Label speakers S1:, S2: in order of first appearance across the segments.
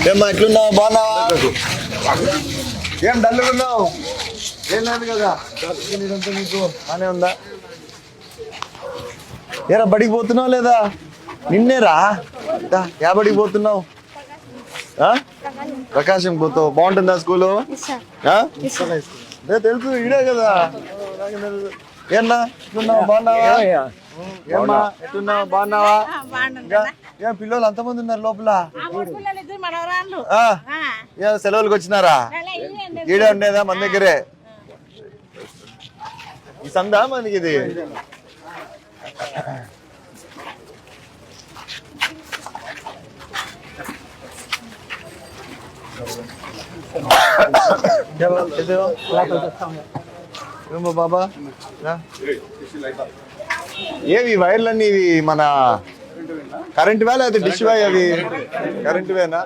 S1: ఏమ్మా ఎట్లున్నావు? బాగున్నావా? ఏం డల్లున్నావు? ఏం లేదు కదా, నీదంతా నీకు బానే ఉందా? ఏరా బడికి పోతున్నావు లేదా? నిన్నేరా యా బడికి పోతున్నావు? ప్రకాశం పోతావు. బాగుంటుందా స్కూలు? తెలుసు, ఇడే కదా. ఏమన్నా ఎట్లున్నావు? బాగున్నావా? ఏమ్మా ఎట్లున్నావు? బాగున్నావా? ఏం పిల్లలు అంతమంది ఉన్నారు లోపల? సెలవులకు వచ్చినారా? ఈడే ఉండేదా మన దగ్గరే? ఈ సందా మనకి ఇది బాబా ఏవి వైర్లన్నీ? ఇవి మన కరెంట్ వే లేదా డిష్ వే? అవి కరెంట్ వేనా?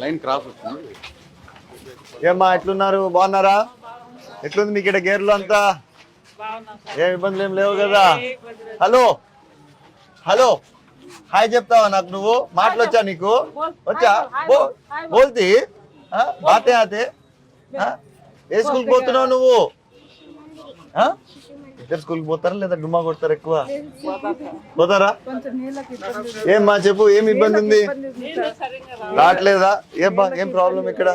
S2: లైన్ క్రాస్ వస్తుంది.
S1: ఏమ్మా ఎట్లున్నారు? బాగున్నారా? ఎట్లుంది మీకు ఇక్కడ గేర్లు అంతా? ఏం ఇబ్బందులు ఏం లేవు కదా? హలో హలో హాయ్ చెప్తావా నాకు? నువ్వు మాటలు వచ్చా నీకు? వచ్చా? బోల్తీ బాతే ఆతే? ఏ స్కూల్కి పోతున్నావు నువ్వు? ఇద్దరు స్కూల్కి పోతారా లేదా డుమ్మా కొడతారా? ఎక్కువ పోతారా? ఏమ్మా చెప్పు, ఏమి ఇబ్బంది ఉంది? రావట్లేదా? ఏం ప్రాబ్లం ఇక్కడ?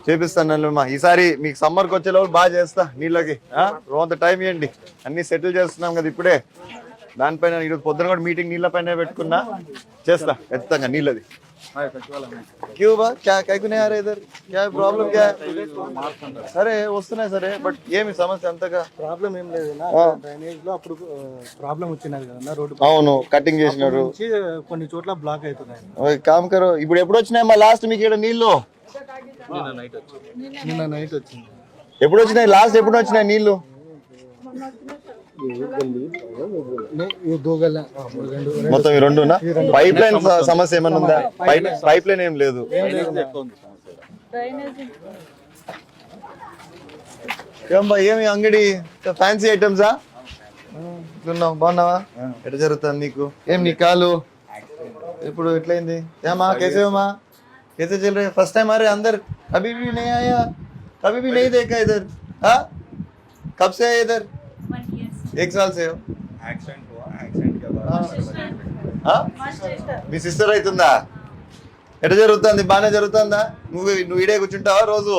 S1: చేపిస్తాను. ఈసారి మీకు సమ్మర్కి వచ్చేలోపు బాగా చేస్తా. నీళ్ళకి రోజంత టైం ఇవ్వండి, అన్ని సెటిల్ చేస్తున్నాం కదా ఇప్పుడే. దానిపైన ఈరోజు పొద్దున కూడా మీటింగ్ నీళ్ళ పైన పెట్టుకున్నా, చేస్తా ఖచ్చితంగా నీళ్ళది. क्यों बा क्या कैकुने आ रहे इधर? क्या प्रॉब्लम क्या है? సరే వస్తున్నాయి సరే, బట్ ఏమి సమస్య అంతగా?
S3: ప్రాబ్లం ఏం లేదు, డ్రైనేజ్ లో అప్పుడు ప్రాబ్లం వచ్చినది కదా రోడ్డు.
S1: అవును, కటింగ్ చేసినారు,
S3: కొన్ని చోట్ల బ్లాక్ అవుతున్నాయి.
S1: కామ్ కరో. ఇప్పుడు ఎప్పుడు వచ్చినాయి మా లాస్ట్ మీకు ఇక్కడ నీళ్లు?
S3: నిన్న నైట్ వచ్చింది.
S1: ఎప్పుడు వచ్చినాయి లాస్ట్? ఎప్పుడు వచ్చినాయి నీళ్లు? మొత్తం ఈ రెండునా? పైప్ లైన్ సమస్య ఏమన్నా ఉందా? పైప్ లైన్ ఏం లేదు. ఏమి అంగడి ఫ్యాన్సీ ఐటమ్సా? బాగున్నావా? ఎట్లా జరుగుతుంది నీకు? ఏం నీ కాలు ఇప్పుడు ఎట్లయింది? ఏమా కేసేమా कैसे चल रहे? फर्स्ट टाइम आ रहे अंदर? अभी भी नहीं आया? कभी भी नहीं देखा इधर? हाँ, कब से है इधर? 1 साल से हो?
S2: एक्सीडेंट हुआ, एक्सीडेंट के बाद
S1: మీ సిస్టర్ అవుతుందా? ఎట్లా జరుగుతుంది? బాగానే జరుగుతుందా? నువ్వు ఈడే కూర్చుంటావా రోజు?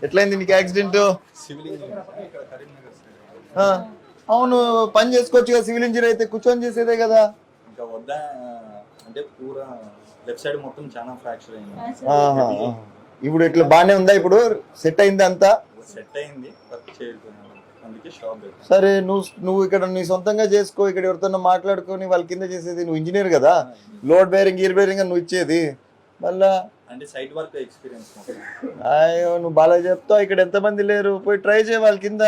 S1: ఎట్లయింది నీకు యాక్సిడెంట్? అవును, పని చేసుకోవచ్చు కదా. సివిల్ ఇంజనీర్ అయితే కూర్చొని చేసేదే కదా.
S2: ఇంకా వద్దా అంటే పూరా లెఫ్ట్ సైడ్ మొత్తం చాలా ఫ్రాక్చర్ అయింది.
S1: ఇప్పుడు ఇట్లా బాగానే ఉందా? ఇప్పుడు సెట్ అయింది అంతా?
S2: సెట్ అయింది, అందుకే షాప్.
S1: సరే, నువ్వు ఇక్కడ నీ సొంతంగా చేసుకో. ఇక్కడ ఎవరితో మాట్లాడుకొని వాళ్ళ కింద చేసేది. నువ్వు ఇంజనీర్ కదా, లోడ్ బేరింగ్ గీర్ బేరింగ్ నువ్వు ఇచ్చేది. మళ్ళా
S2: అంటే సైట్ వర్క్ ఎక్స్పీరియన్స్.
S1: అయ్యో, నువ్వు బాగా చెప్తావు. ఇక్కడ ఎంతమంది లేరు, పోయి ట్రై చేయ వాళ్ళ కింద.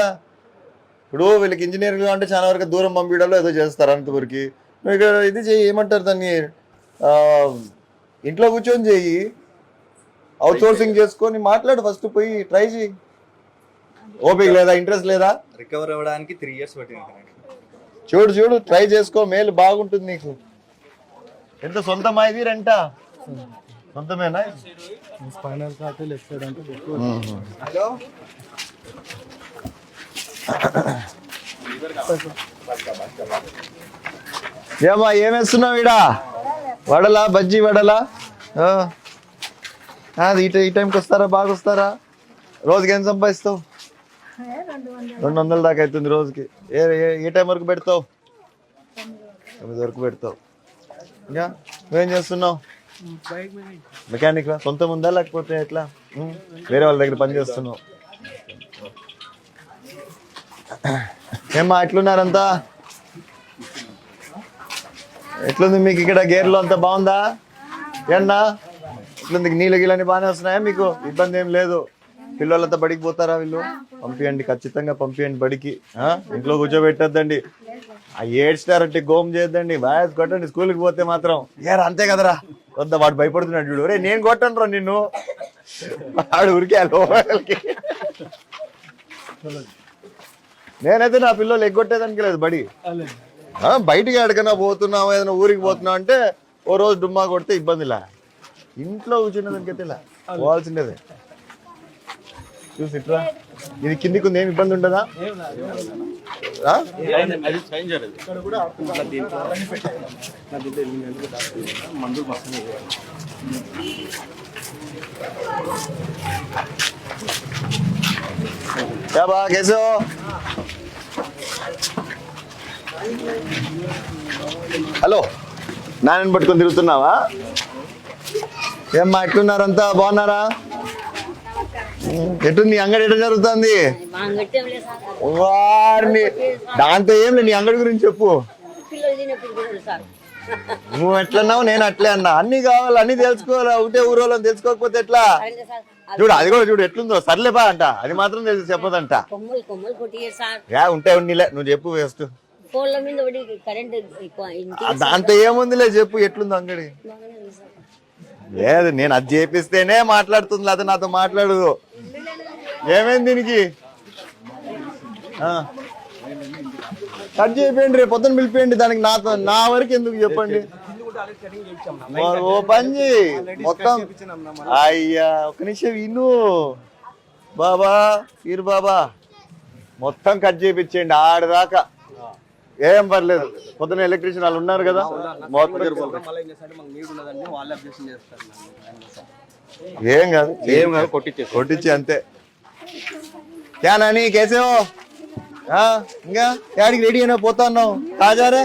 S1: ఇప్పుడు వీళ్ళకి ఇంజనీరింగ్ అంటే చాలా వరకు దూరం పంపించడంలో ఏదో చేస్తారు అనంతపురికి. నువ్వు ఇక్కడ ఇది చెయ్యి, ఏమంటారు దాన్ని, ఇంట్లో కూర్చొని చెయ్యి. అవుట్ సోర్సింగ్ చేసుకొని మాట్లాడు. ఫస్ట్ పోయి ట్రై చేయి. ఓపిక లేదా? ఇంట్రెస్ట్ లేదా?
S2: రికవర్ అవ్వడానికి 3 years పట్టింది.
S1: చూడు ట్రై చేసుకో, మేలు బాగుంటుంది నీకు. ఎంత సొంతమా ఇది? రెంటా? సొంతమేనా?
S3: స్పైనల్ కార్డ్ లెఫ్ట్ సైడ్ అంటే
S2: హలో
S1: ఏమా ఏమేస్తున్నావు ఈడ? వడలా, బజ్జీ వడలా? ఈ టైంకి వస్తారా? బాగా వస్తారా? రోజుకి ఏం సంపాదిస్తావు? 200 దాకా అవుతుంది రోజుకి. ఏ టైం వరకు పెడతావు? 9 వరకు పెడతావు. ఇంకా నువ్వేం చేస్తున్నావు? మెకానిక్ రా? సొంతం ఉందా లేకపోతే ఎట్లా? వేరే వాళ్ళ దగ్గర పని చేస్తున్నావు? ఏమ్మా ఎట్లున్నారంతా? ఎట్లుంది మీకు ఇక్కడ గేర్లో అంతా? బాగుందా? ఏన్నా ఎట్లుంది? నీళ్ళు గిళ్ళని బాగానే వస్తున్నాయా మీకు? ఇబ్బంది ఏం లేదు? పిల్లలంతా బడికి పోతారా? వీళ్ళు పంపించండి, ఖచ్చితంగా పంపించండి బడికి. ఇంట్లో కూర్చోబెట్టద్దండి. ఏడ్చినారంటే గోమ్ చేయొద్దండి, బాగా కొట్టండి. స్కూల్కి పోతే మాత్రం ఏరా అంతే కదరా. వద్దా, వాడు భయపడుతున్నాడు చూడు. రే నేను కొట్టను రా నిన్ను, వాడు ఊరికే లోపలికి. నేనైతే నా పిల్లలు ఎగ్గొట్టేదానికి లేదు బడి. బయటికి ఎక్కడికైనా పోతున్నావు, ఏదైనా ఊరికి పోతున్నావు అంటే ఓ రోజు డుమ్మా కొడితే ఇబ్బందిలా. ఇంట్లో కూర్చున్నదానికైతే ఇలా పోవాల్సిండేదే. చూసి ఇట్లా ఇది కిందికి ఉంది, ఏమి ఇబ్బంది ఉండదా? क्या बा कैसे हो? హలో, నాయనని పట్టుకొని తిరుగుతున్నావా? ఏమ్మా ఎట్లున్నారంతా, బాగున్నారా? ఎటు నీ అంగడి ఎట్లా జరుగుతుంది? వారిని దాంతో ఏం లేదు, నీ అంగడి గురించి చెప్పు. నువ్వు ఎట్లన్నావు, నేను అట్లే అన్నా. అన్ని కావాలి, అన్ని తెలుసుకోవాలి. ఒకటే ఊరోళ్ళని తెలుసుకోకపోతే ఎట్లా? చూడు అది కూడా చూడు ఎట్లుందో. సర్లేపా అంట, అది మాత్రం తెలుసు చెప్పదంట. ఉంటాయి ఉన్నీలే, నువ్వు చెప్పు వేస్ట్. దాంతో ఏముందిలే చెప్పు, ఎట్లుందో అంగడి. లేదు, నేను అది చేపిస్తేనే మాట్లాడుతుంది, లేదా నాతో మాట్లాడు. ఏమైంది దీనికి? కట్ చేయండి, రేపు పొద్దున పిలిపియండి. దానికి నా వరకు ఎందుకు చెప్పండి. ఓ పని మొత్తం అయ్యా ఒక నిమిషం విను బాబా, వీరు బాబా, మొత్తం కట్ చేయించేయండి ఆడదాకా. ఏం పర్లేదు, పొద్దున ఎలక్ట్రీషియన్ వాళ్ళు ఉన్నారు కదా, ఏం కాదు కొట్టించి అంతే. క్యా నాని కేసే హో? ఇంకా యాడికి రెడీ అయినా పోతా ఉన్నావు? కాజారే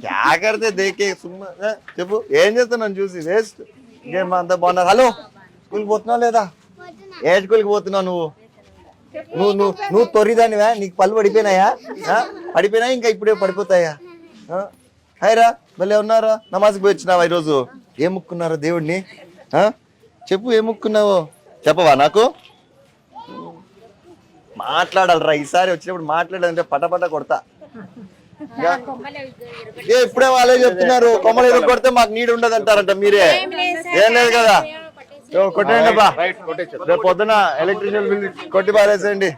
S1: క్యా కడితే దేకే సుమ్మా చెప్పు, ఏం చేస్తున్నాను చూసి వేస్ట్. ఇంకేం అంతా బాగున్నారు. హలో, స్కూల్కి పోతున్నావు లేదా? ఏ స్కూల్కి పోతున్నావు నువ్వు? నువ్వు తొర్రిదానివా? నీకు పళ్ళు పడిపోయినాయా? పడిపోయినా ఇంకా ఇప్పుడే పడిపోతాయా? హాయ్రా, మళ్ళీ ఉన్నారా? నమాజ్కి పోయి వచ్చినావా ఈరోజు? ఏం ముక్కున్నారో దేవుడిని? చెప్పు, ఏం ముక్కున్నావో చెప్పవా నాకు? మాట్లాడాలరా, ఈసారి వచ్చినప్పుడు మాట్లాడాలంటే పటపట కొడతా. ఇప్పుడే వాళ్ళే చెప్తున్నారు, కొమ్మలు ఎదురు కొడితే మాకు నీడు ఉండదు అంటారంట. మీరే ఏం లేదు కదా, కొట్టేయండి బా. రేపు పొద్దున ఎలక్ట్రీషియన్ బిల్ కొట్టి పారేసేయండి.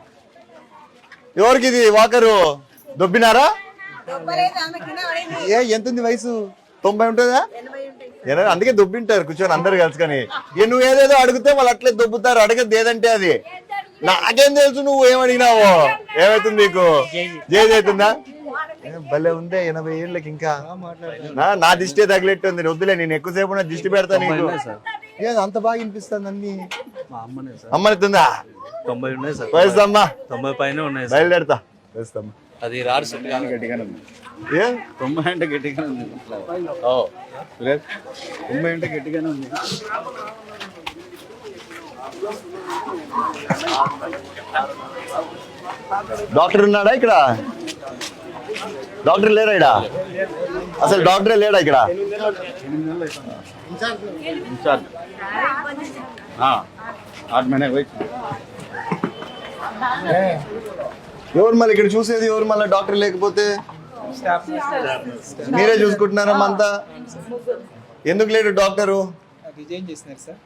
S1: ఎవరికి ఇది వాకరు? దొబ్బినారా? ఎంతుంది వయసు? 90 ఉంటుందా? అందుకే దొబ్బింటారు కూర్చొని అందరు కలుసుకొని. నువ్వు ఏదేదో అడిగితే వాళ్ళు అట్లే దొబ్బుతారు. అడగద్దు ఏదంటే అది. నాకేం తెలుసు నువ్వు ఏమడిగినావో. ఏమైతుంది నీకు? జేజ్ అవుతుందా? భలే ఉందే 80 ఏళ్ళకి ఇంకా. నా దిష్టే తగిలేట్టుంది. వద్దులే, నేను ఎక్కువసేపు నా దిష్టి పెడతా నీకు. అంత బాగా వినిపిస్తుంది అన్ని. అమ్మనిస్తుందా?
S4: 90 ఉన్నాయి సార్.
S1: వయసమ్మా
S4: 90 పైన ఉన్నాయి.
S1: బయలుదేరతా వస్తామ్మా.
S4: అది రాడు సార్, గట్టిగానే ఉంది. 90 అంటే గట్టిగానే ఉంది. 90 అంటే గట్టిగానే ఉంది.
S1: డాక్టర్ ఉన్నాడా ఇక్కడ? డాక్టర్ లేరా ఇక్కడ? అసలు డాక్టరే లేడా ఇక్కడ? ఎవరు మళ్ళీ ఇక్కడ చూసేది? ఎవరు మళ్ళీ డాక్టర్ లేకపోతే? మీరే చూసుకుంటున్నారమ్మా అంతా? ఎందుకు లేడు డాక్టరు?
S5: రిజైన్ చేసినారు సార్.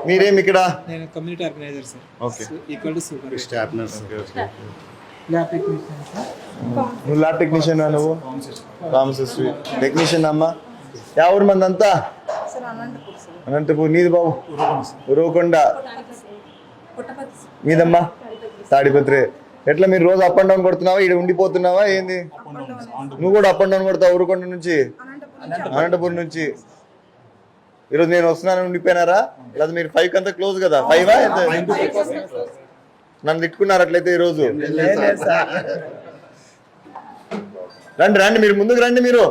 S1: మీరేమి ఇక్కడ?
S5: నేను community organiser sir.
S1: Okay,
S5: equal to super
S4: staff nurse.
S5: Lab technician sir.
S1: నువ్వు ల్యాబ్ టెక్నీషియన్? నువ్వు ఫార్మసిస్ట్ టెక్నీషియన్ అమ్మా. యా ఊరు మందంతా? అనంతపూర్. నీది బాబు? ఉరవకొండ. మీదమ్మా? తాడిపత్రి. ఎట్లా మీరు రోజు అప్ అండ్ డౌన్ కొడుతున్నావా? ఇక్కడ ఉండిపోతున్నావా ఏంది? నువ్వు కూడా అప్ అండ్ డౌన్ కొడతావు? ఉరవకొండ నుంచి, అనంతపూర్ నుంచి. ఈరోజు నేను వస్తున్నాను ఉండిపోయినారా? లేదా మీరు 5 అంతా క్లోజ్ కదా? 5 ఎంత? నన్ను తిట్టుకున్నారు అట్లయితే ఈరోజు. రండి రండి, మీరు ముందుకు రండి. మీరు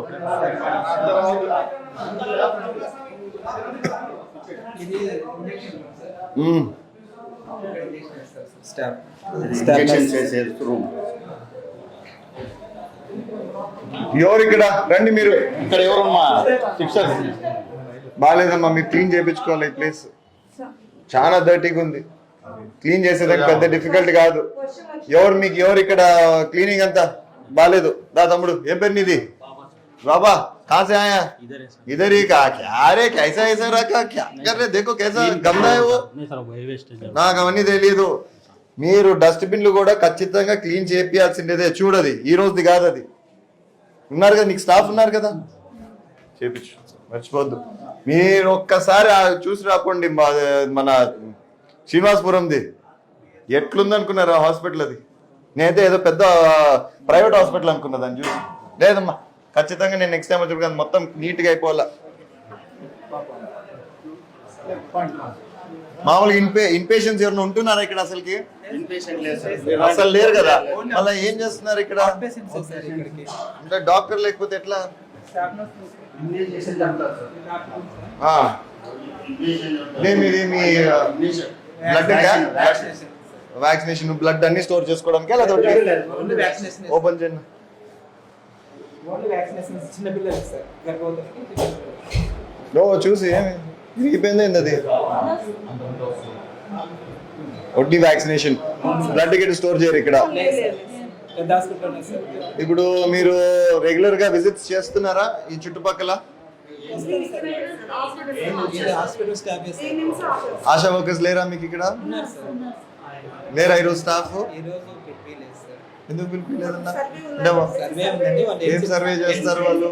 S1: ఎవరు ఇక్కడ? రండి మీరు.
S4: ఇక్కడ ఎవరమ్మా? శిక్షక్.
S1: బాగాలేదమ్మా, మీరు క్లీన్ చేయించుకోవాలి. ఈ ప్లేస్ చాలా డర్టీగా ఉంది. క్లీన్ చేసేదానికి పెద్ద డిఫికల్ట్ కాదు. ఎవరు ఇక్కడ క్లీనింగ్ అంతా బాగాలేదు. దా తమ్ముడు, ఏం పేరు నీది? బాబా कहाँ से आया? इधर ही का क्या रे? कैसा ऐसा रखा? क्या कर रहे? देखो कैसा गंदा है वो. నాకు అవన్నీ తెలియదు. మీరు డస్ట్బిన్లు కూడా ఖచ్చితంగా క్లీన్ చేపియాల్సిందేదే. చూడది ఈ రోజుది కాదు, అది ఉన్నారు కదా నీకు స్టాఫ్ ఉన్నారు కదా, చేపించు, మర్చిపోద్దు. మీరు ఒక్కసారి చూసి రాకండి మన శ్రీనివాసపురంది ఎట్లుందనుకున్నారు ఆ హాస్పిటల్. అది నేనైతే ఏదో పెద్ద ప్రైవేట్ హాస్పిటల్ అనుకున్నా దాన్ని చూసి. లేదమ్మా, ఖచ్చితంగా నేను నెక్స్ట్ టైం వచ్చి మొత్తం నీట్గా అయిపోవాలా. మామూలుగా ఇన్పేషెంట్స్ ఎవరైనా ఉంటున్నారా ఇక్కడ అసలుకి? అసలు లేరు కదా, మళ్ళీ ఏం చేస్తున్నారు ఇక్కడ? అంటే డాక్టర్ లేకపోతే ఎట్లా? ఇది మీ బ్లడ్ వ్యాక్సినేషన్ బ్లడ్ అన్ని స్టోర్ చేసుకోవడానికి ఓపెన్ చేయండి. చూసి ఏమి విరిగిపోయింది అది ఒడ్డీ వ్యాక్సినేషన్ బ్లడ్ గిట్ స్టోర్ చేయరు ఇక్కడ. ఇప్పుడు మీరు రెగ్యులర్ గా విజిట్స్ చేస్తున్నారా ఈ చుట్టుపక్కల? ఆశా వర్కర్స్ లేరా మీకు ఇక్కడ? లేరా ఈరోజు స్టాఫ్? ఎందుకు పిలిపిలేదన్నా? ఏం సర్వే చేస్తారు వాళ్ళు?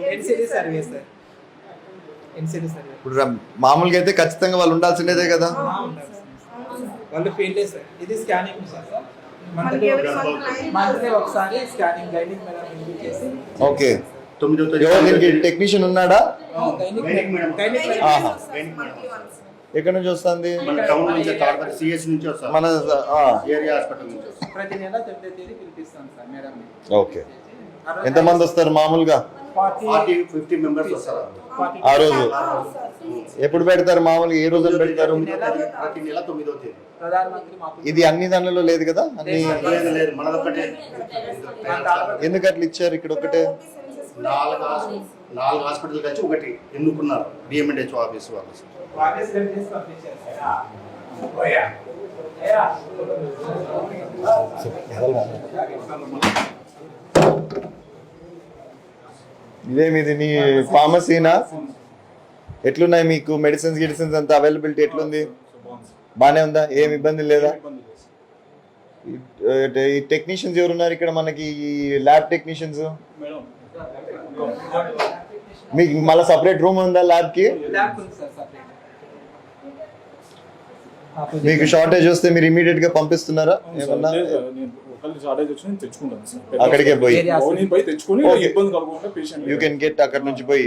S1: ఇప్పుడు మామూలుగా అయితే ఖచ్చితంగా వాళ్ళు ఉండాల్సిందేదే కదా.
S5: వాళ్ళు ఫీల్డ్ సార్. ఇది స్కానింగ్ సార్. మంత్లీ ఒకసారి స్కానింగ్ గైనింగ్ మేడం చేసి.
S1: ఓకే, టెక్నీషియన్ ఉన్నాడా? ఎక్కడి నుంచి వస్తుంది? మన
S5: ప్రతి నెల 9వ తేదీ పిలిపిస్తాం సార్ మేడం.
S1: ఓకే, ఎంతమంది వస్తారు మామూలుగా?
S3: 40-50 మెంబర్స్ వస్తారు
S1: ఆ రోజు. ఎప్పుడు పెడతారు మామూలుగా? ఏ రోజు పెడతారు?
S3: ప్రతి నెల 9వ తేదీ.
S1: ఇది అన్ని దానిలో లేదు కదా? అన్ని ఎందుకు అట్లా ఇచ్చారు? ఇక్కడ ఒకటే
S3: 4 హాస్పిటల్ కలిసి ఒకటి ఎన్నుకున్నారు డిఎంఎన్హెచ్ ఆఫీస్ వాళ్ళు.
S1: ఇదేమిది నీ ఫార్మసీనా? ఎట్లున్నాయి మీకు మెడిసిన్స్ అంతా అవైలబిలిటీ ఎట్లుంది? బానే ఉందా? ఏం ఇబ్బంది లేదా? ఈ టెక్నీషియన్స్ ఎవరున్నారు ఇక్కడ మనకి? ల్యాబ్ టెక్నీషియన్స్ మీకు మళ్ళీ సపరేట్ రూమ్ ఉందా ల్యాబ్ కి? మీకు షార్టేజ్ వస్తే మీరు ఇమీడియట్ గా పంపిస్తున్నారా ఏమన్నా? అక్కడికే పోయి యూ కెన్ గెట్ అక్కడ నుంచి పోయి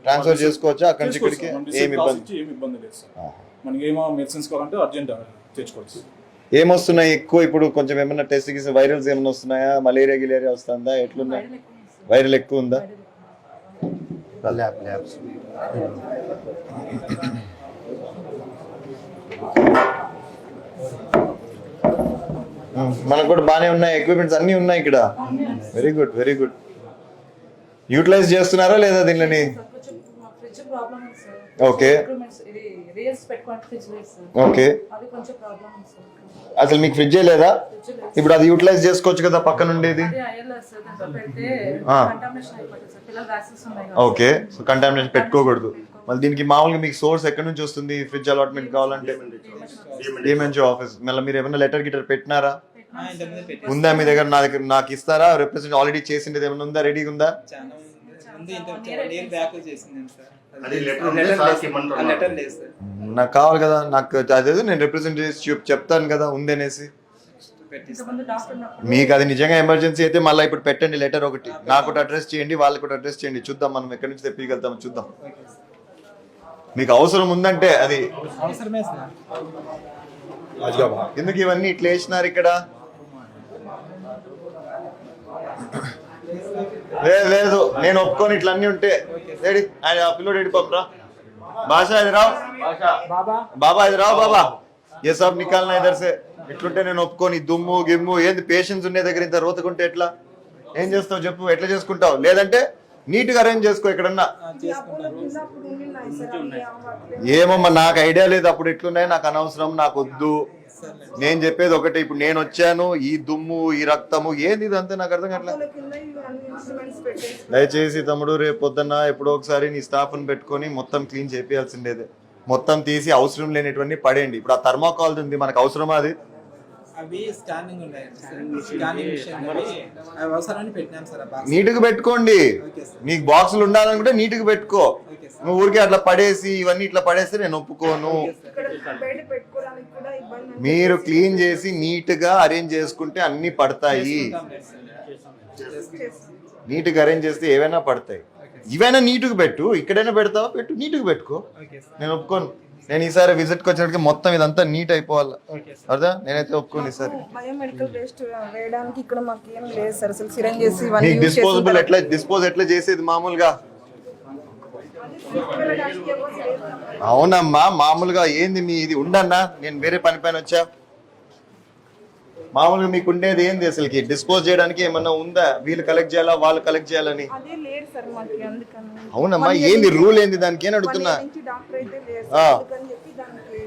S1: ట్రాన్స్ఫర్ చేసుకోవచ్చా అక్కడ నుంచి ఇక్కడికి? ఏమి ఇబ్బంది
S4: లేదు సార్. మనకి ఏమో మెడిసిన్స్ కావాలంటే అర్జెంట్ తెచ్చుకోవచ్చు.
S1: ఏమొస్తున్నాయి ఎక్కువ ఇప్పుడు? కొంచెం ఏమన్నా టెస్ట్ వైరల్స్ ఏమైనా వస్తున్నాయా? మలేరియా గిలేరియా వస్తుందా? ఎట్లున్నాయి? వైరల్ ఎక్కువ ఉందా? మనకు కూడా బానే ఉన్నాయి, ఎక్విప్మెంట్స్ అన్ని ఉన్నాయి ఇక్కడ. Very good, very good. Utilise చేస్తున్నారా లేదా దీనిని? Okay okay. అసలు మీకు ఫ్రిడ్జ్ లేదా? ఇప్పుడు అది యూటిలైజ్ చేసుకోవచ్చు కదా పక్కన ఉండేది. ఓకే, సో కంటామినేషన్ పెట్టుకోకూడదు. మళ్ళీ దీనికి మామూలుగా మీకు సోర్స్ ఎక్కడి నుంచి వస్తుంది? ఫ్రిడ్జ్ అలాట్మెంట్ కావాలంటే డిఎంఎన్హెచ్ ఆఫీస్. మళ్ళీ మీరు ఏమైనా లెటర్ గిటర్ పెట్టినారా? ఉందా మీ దగ్గర? నాకు ఇస్తారా? రిప్రజెంట్ ఆల్రెడీ చేసింది ఏమైనా ఉందా? రెడీగా ఉందా? నాకు కావాలి కదా, నాకు అదే నేను రిప్రజెంట్ చేసి చెప్తాను కదా ఉందనేసి. మీకు అది నిజంగా ఎమర్జెన్సీ అయితే మళ్ళీ ఇప్పుడు పెట్టండి లెటర్ ఒకటి, నాకు ఒకటి అడ్రస్ చేయండి, వాళ్ళకి ఒకటి అడ్రస్ చేయండి. చూద్దాం మనం ఎక్కడి నుంచి తెప్పగలుగుతాం చూద్దాం. మీకు అవసరం ఉందంటే అది ఎందుకు ఇవన్నీ ఇట్లా వేసినారు ఇక్కడ? లేదు నేను ఒప్పుకొని ఇట్లా అన్ని ఉంటే రెడీ. ఆయన పిల్లోడు రెడీ పంపరా భాష ఇది రావు బాబా, ఇది రావు బాబా, ఏ సబ్ నికాలనా ఇద్దరు సే. ఇట్లుంటే నేను ఒప్పుకొని దుమ్ము గిమ్ము ఏంది? పేషెంట్స్ ఉండే దగ్గర ఇంత రోతకుంటే ఎట్లా? ఏం చేస్తావు చెప్పు, ఎట్లా చేసుకుంటావు? లేదంటే నీట్ గా అరేంజ్ చేసుకో ఎక్కడన్నా. ఏమమ్మా నాకు ఐడియా లేదు అప్పుడు ఎట్లున్నాయి, నాకు అనవసరం, నాకు వద్దు. నేను చెప్పేది ఒకటి, ఇప్పుడు నేను వచ్చాను, ఈ దుమ్ము ఈ రక్తము ఏంది ఇదంతా నాకు అర్థం కావట్లేదు. దయచేసి తమ్ముడు రేపు పొద్దున్న ఎప్పుడో ఒకసారి నీ స్టాఫ్ ని పెట్టుకొని మొత్తం క్లీన్ చేయాల్సిండేదే. మొత్తం తీసి అవసరం లేనిటువంటి పడేయండి. ఇప్పుడు ఆ థర్మాకాల్ ఉంది, మనకు అవసరమా? అది
S5: అవి స్కానింగ్ ఉన్నాయి స్కానింగ్ మిషన్ అవి అవసరాన్ని పెట్టినాం సార్ ఆ బాక్స్.
S1: నీట్గా పెట్టుకోండి.
S5: Okay sir.
S1: నీకు బాక్సులు ఉండాలనుకుంటే నీట్గా పెట్టుకో.
S5: Okay sir.
S1: నువ్వు ఊరికే అట్లా పడేసి ఇవన్నీ ఇట్లా పడేస్తే నేను ఒప్పుకోను.
S6: బయట పెట్టుకోవడానికి కూడా ఇబ్బంది
S1: మీరు క్లీన్ చేసి నీట్ గా అరేంజ్ చేసుకుంటే అన్ని పడతాయి. నీట్ గా అరేంజ్ చేస్తే ఏవైనా పడతాయి. ఇవైనా నీట్గా పెట్టు. ఇక్కడైనా పెడతావా పెట్టు, నీట్గా పెట్టుకో.
S5: Okay sir.
S1: నేను ఒప్పుకోను. నేను ఈసారి విజిట్కి వచ్చినప్పటికి మొత్తం ఇదంతా నీట్ అయిపోవాలి.
S5: Okay sir.
S1: అర్థా? నేనైతే ఒప్పుకోను ఈసారి.
S6: బయోమెడికల్ వేస్ట్ వేయడానికి ఇక్కడ మాకు ఏం లేదు సార్. అసలు సిరంజెస్ ఇవన్నీ
S1: నీకు
S6: యూజ్
S1: డిస్పోజబుల్ డిస్పోజ్ ఎట్లా చేసేది మామూలుగా? అవునమ్మా, మామూలుగా ఏంది మీ ఇది ఉండన్నా? నేను వేరే పని పైన వచ్చా. మామూలుగా మీకు ఉండేది ఏంది అసలుకి? డిస్పోజ్ చేయడానికి ఏమన్నా ఉందా? వీళ్ళు కలెక్ట్ చేయాలా, వాళ్ళు కలెక్ట్ చేయాలని?
S6: అదే లేదు సార్ మాకు, అందుకని
S1: అవునమ్మా, ఏంది రూల్ ఏంది దానికి అని అడుగుతున్నా.
S6: డాక్టర్ అయితే లేదు
S1: ఆ.
S6: సార్, అందుకని చెప్పి దానికి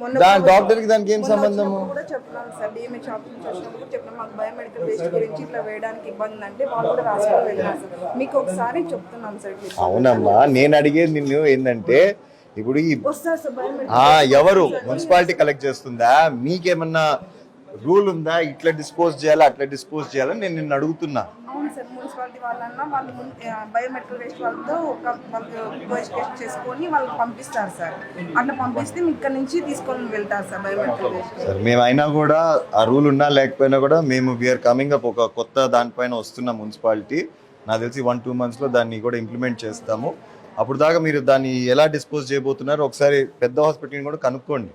S6: మొన్న
S1: దాని డాక్టర్ కి దానికి ఏం సంబంధము?
S6: వచ్చినప్పుడు కూడా చెప్తున్నాం సార్, డిఎంహెచ్ ఆఫీస్ నుంచి వచ్చినప్పుడు కూడా చెప్పినాం మాకు బయోమెడికల్ వేస్ట్ గురించి ఇట్లా వేయడానికి ఇబ్బంది అంటే వాళ్ళు కూడా రాసుకొని వెళ్ళినారు సార్. మీకు ఒకసారి చెప్తున్నాం సార్ ఇట్లా.
S1: అవునమ్మా, నేను అడిగేది నిన్ను ఏంటంటే ఇప్పుడు ఈ
S6: వస్తారు సార్ బయోమెడికల్.
S1: ఎవరు మున్సిపాలిటీ కలెక్ట్ చేస్తుందా? మీకేమన్నా రూల్ ఉందా? ఇట్లా డిస్పోజ్ చేయాలా, అట్లా డిస్పోజ్ చేయాలని నేను నిన్ను అడుగుతున్నా.
S6: అవును సార్, మున్సిపాలిటీ వాళ్ళన్నా వాళ్ళు బయోమెడికల్ వేస్ట్ వాళ్ళతో వాళ్ళు రిజిస్ట్రేషన్ చేసుకొని వాళ్ళు పంపిస్తారు సార్. అట్లా పంపిస్తే మీ ఇక్కడ నుంచి తీసుకొని వెళ్తారు సార్ బయోమెడికల్ వేస్ట్.
S1: సరే, మేము అయినా కూడా ఆ రూల్ ఉన్నా లేకపోయినా కూడా మేము వీఆర్ కమింగ్ అప్ ఒక కొత్త దానిపైన వస్తున్నాం మున్సిపాలిటీ. నాకు తెలిసి 1-2 monthsలో దాన్ని కూడా ఇంప్లిమెంట్ చేస్తాము. అప్పుడు దాకా మీరు దాన్ని ఎలా డిస్పోజ్ చేయబోతున్నారు ఒకసారి పెద్ద హాస్పిటల్ని కూడా కనుక్కోండి.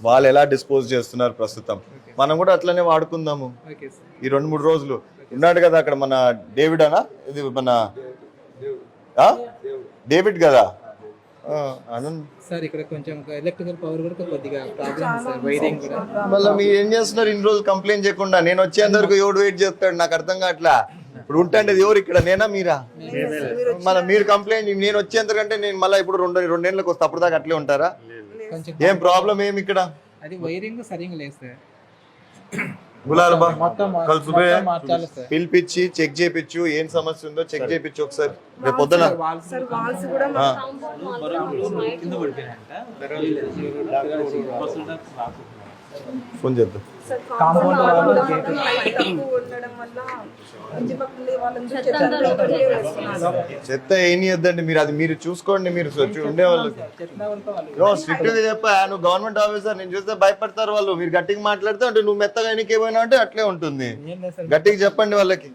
S1: వాళ్ళు ఎలా డిస్పోజ్ చేస్తున్నారు ప్రస్తుతం. మనం కూడా అట్లనే వాడుకుందాము.
S5: Okay sir.
S1: ఈ 2-3 రోజులు ఉన్నాడు కదా అక్కడ మన డేవిడ్ అనా, ఇది మన డేవిడ్ కదా
S5: సార్ ఇక్కడ కొంచెం ఎలక్ట్రికల్ పవర్ కూడా కొద్దిగా ప్రాబ్లం సార్, వైరింగ్ కూడా.
S1: మళ్ళీ మీరు ఏం చేస్తున్నారు ఇన్ని రోజులు కంప్లైంట్ చేయకుండా? నేను వచ్చేంత వరకు ఎవడు వెయిట్ చేస్తాడు నాకు అర్థం కావట్లా. ఇప్పుడు ఉంటాండేది ఎవరు ఇక్కడ, నేనా మీరా? మళ్ళీ మీరు కంప్లైంట్, నేను వచ్చేంతకంటే నేను మళ్ళీ ఇప్పుడు 2 ఏళ్ళకి వస్తా, అప్పుడు దాకా అట్లే ఉంటారా?
S5: కొంచెం
S1: ఏం ప్రాబ్లం ఏమి ఇక్కడ?
S5: అది వైరింగ్ సరిగ్గా లేదు సార్.
S1: గులాబా
S5: మొత్తం
S1: కలుపుబే
S5: మార్చాలి సార్.
S1: పిలిపించి చెక్ చేయించు, ఏం సమస్య ఉందో చెక్ చేయించు ఒకసారి రేపు పొద్దున.
S6: సార్ వాల్స్ కూడా
S1: ఫోన్ చేద్దాం.
S6: సార్ కాంపౌండ్ వాళ్ళు తక్కువ ఉండడం వల్ల ఇంటి పక్కన ఉండే వాళ్ళందరూ చెత్త అంతా ఇక్కడికే వేస్తున్నారు.
S1: చెత్త ఏం వద్దండి మీరు, అది మీరు చూసుకోండి. మీరు ఉండేవాళ్ళు స్ట్రిక్ట్ గా చెప్పా, నువ్వు గవర్నమెంట్ ఆఫీసర్, నేను చూస్తే భయపడతారు వాళ్ళు. మీరు గట్టిగా మాట్లాడితే అంటే నువ్వు మెత్తగా ఎన్నికేమైనా అంటే అట్లే ఉంటుంది. గట్టిగా చెప్పండి వాళ్ళకి.